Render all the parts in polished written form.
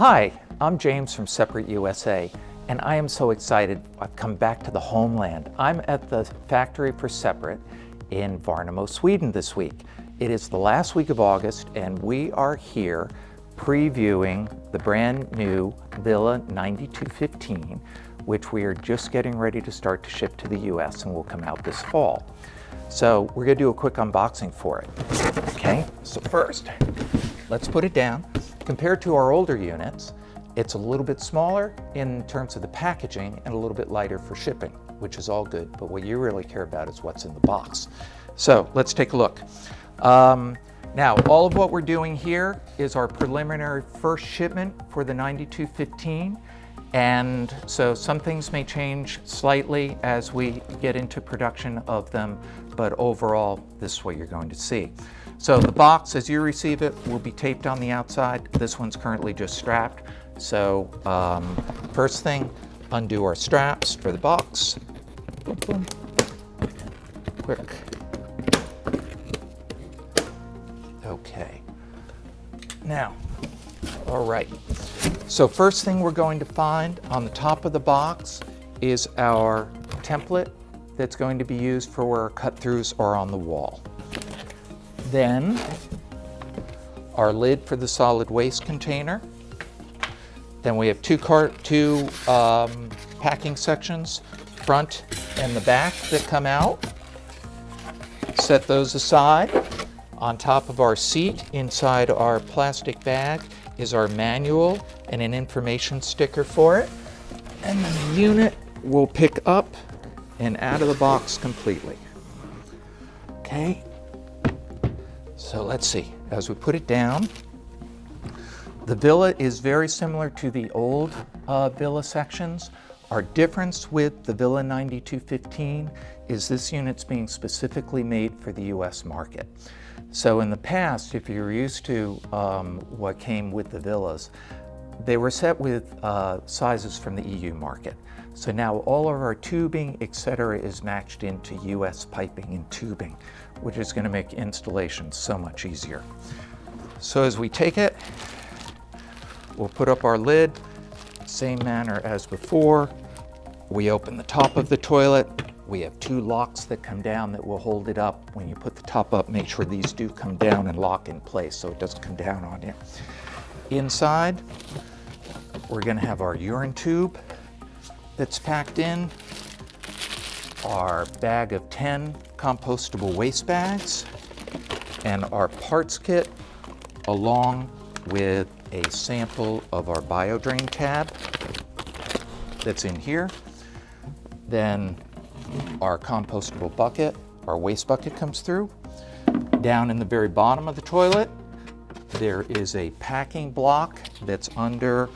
Hi, I'm James from Separett USA, and I am so excited. I've come back to the homeland. I'm at the factory for Separett in Varnamo, Sweden this week. It is the last week of August, and we are here previewing the brand new Villa 9215, which we are just getting ready to start to ship to the US and will come out this fall. So we're gonna do a quick unboxing for it. Okay, so first, let's put it down. Compared to our older units, it's a little bit smaller in terms of the packaging and a little bit lighter for shipping, which is all good, but what you really care about is what's in the box. So let's take a look. Now, all of what we're doing here is our preliminary first shipment for the 9215, and so some things may change slightly as we get into production of them, but overall, this is what you're going to see. So the box, as you receive it, will be taped on the outside. This one's currently just strapped. So first thing, undo our straps for the box. Boom, boom. Quick. Okay. Now, all right. So first thing we're going to find on the top of the box is our template that's going to be used for where our cut-throughs are on the wall. Then our lid for the solid waste container. Then we have two packing sections, front and the back, that come out. Set those aside. On top of our seat, inside our plastic bag, is our manual and an information sticker for it. And the unit will pick up and out of the box completely. Okay. So let's see, as we put it down, the Villa is very similar to the old Villa sections. Our difference with the Villa 9215 is this unit's being specifically made for the US market. So in the past, if you're used to what came with the Villas, they were set with sizes from the EU market. So now all of our tubing, etc., is matched into US piping and tubing, which is going to make installation so much easier. So as we take it, we'll put up our lid, same manner as before. We open the top of the toilet. We have two locks that come down that will hold it up. When you put the top up, make sure these do come down and lock in place so it doesn't come down on you. Inside, we're going to have our urine tube that's packed in, our bag of 10 compostable waste bags, and our parts kit, along with a sample of our BioDrain tab that's in here. Then our compostable bucket, our waste bucket, comes through. Down in the very bottom of the toilet, there is a packing block that's under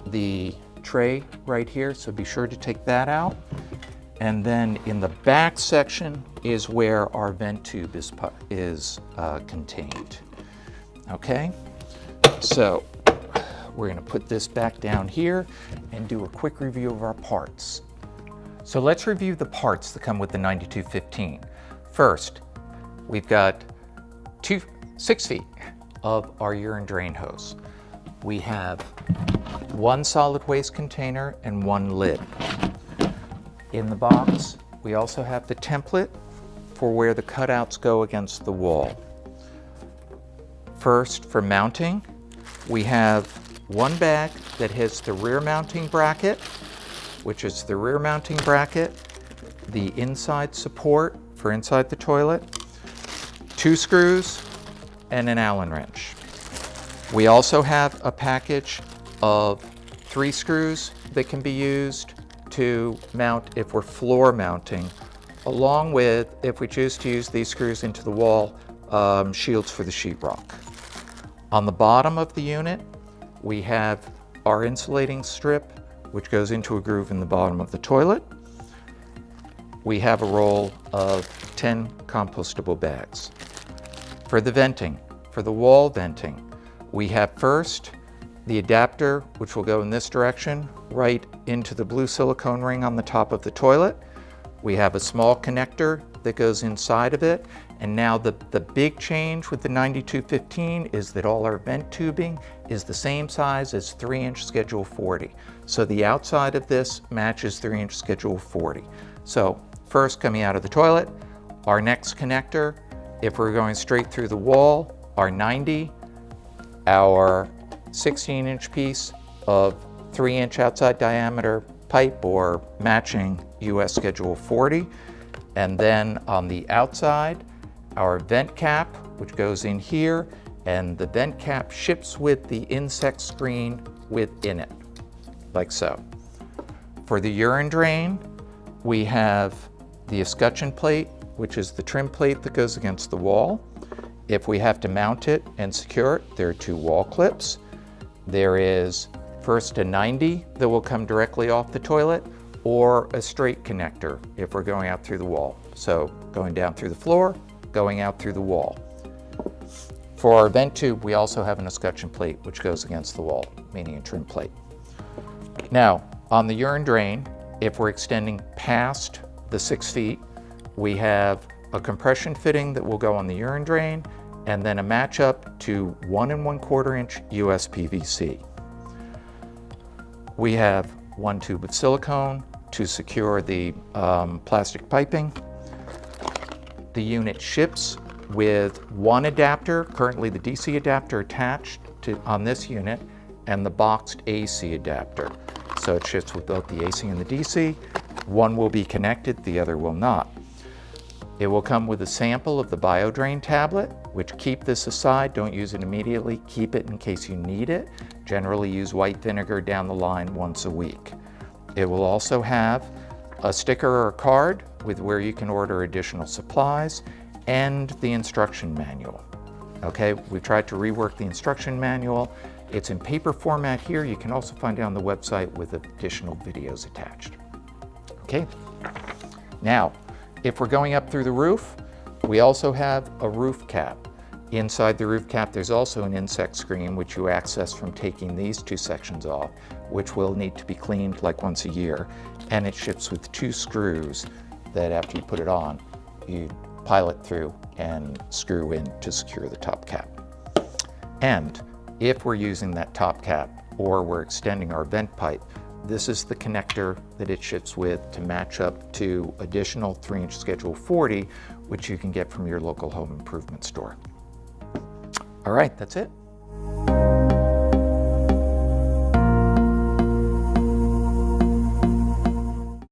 the tray right here, so be sure to take that out. And then in the back section is where our vent tube is contained. Okay, so we're going to put this back down here and do a quick review of our parts. So let's review the parts that come with the 9215. First, we've got 6 feet of our urine drain hose. We have one solid waste container and one lid. In the box, we also have the template for where the cutouts go against the wall. First, for mounting, we have one bag that has the rear mounting bracket, which is the rear mounting bracket, the inside support for inside the toilet, 2 screws, and an Allen wrench. We also have a package of 3 screws that can be used to mount if we're floor mounting, along with, if we choose to use these screws into the wall, shields for the sheetrock. On the bottom of the unit, we have our insulating strip, which goes into a groove in the bottom of the toilet. We have a roll of 10 compostable bags. For the venting, for the wall venting, we have first the adapter, which will go in this direction, right into the blue silicone ring on the top of the toilet. We have a small connector that goes inside of it. And now the big change with the 9215 is that all our vent tubing is the same size as 3-inch Schedule 40. So the outside of this matches 3-inch Schedule 40. So first, coming out of the toilet, our next connector, if we're going straight through the wall, our 90, our 16-inch piece of 3-inch outside diameter pipe or matching US Schedule 40. And then on the outside, our vent cap, which goes in here, and the vent cap ships with the insect screen within it, like so. For the urine drain, we have the escutcheon plate, which is the trim plate that goes against the wall. If we have to mount it and secure it, there are 2 wall clips. There is first a 90 that will come directly off the toilet, or a straight connector if we're going out through the wall. So going down through the floor, going out through the wall. For our vent tube, we also have an escutcheon plate which goes against the wall, meaning a trim plate. Now, on the urine drain, if we're extending past the 6 feet, we have a compression fitting that will go on the urine drain, and then a match up to 1 1/4 inch US PVC. We have 1 tube of silicone to secure the plastic piping. The unit ships with 1 adapter, currently the DC adapter attached on this unit, and the boxed AC adapter. So it ships with both the AC and the DC. One will be connected, the other will not. It will come with a sample of the BioDrain tablet, which keep this aside, don't use it immediately, keep it in case you need it. Generally use white vinegar down the line once a week. It will also have a sticker or a card with where you can order additional supplies and the instruction manual. Okay, we tried to rework the instruction manual. It's in paper format here. You can also find it on the website with additional videos attached. Okay, now, if we're going up through the roof, we also have a roof cap. Inside the roof cap, there's also an insect screen which you access from taking these 2 sections off, which will need to be cleaned like once a year. And it ships with 2 screws that after you put it on, you pilot through and screw in to secure the top cap. And if we're using that top cap or we're extending our vent pipe, this is the connector that it ships with to match up to additional 3-inch Schedule 40, which you can get from your local home improvement store. All right, that's it.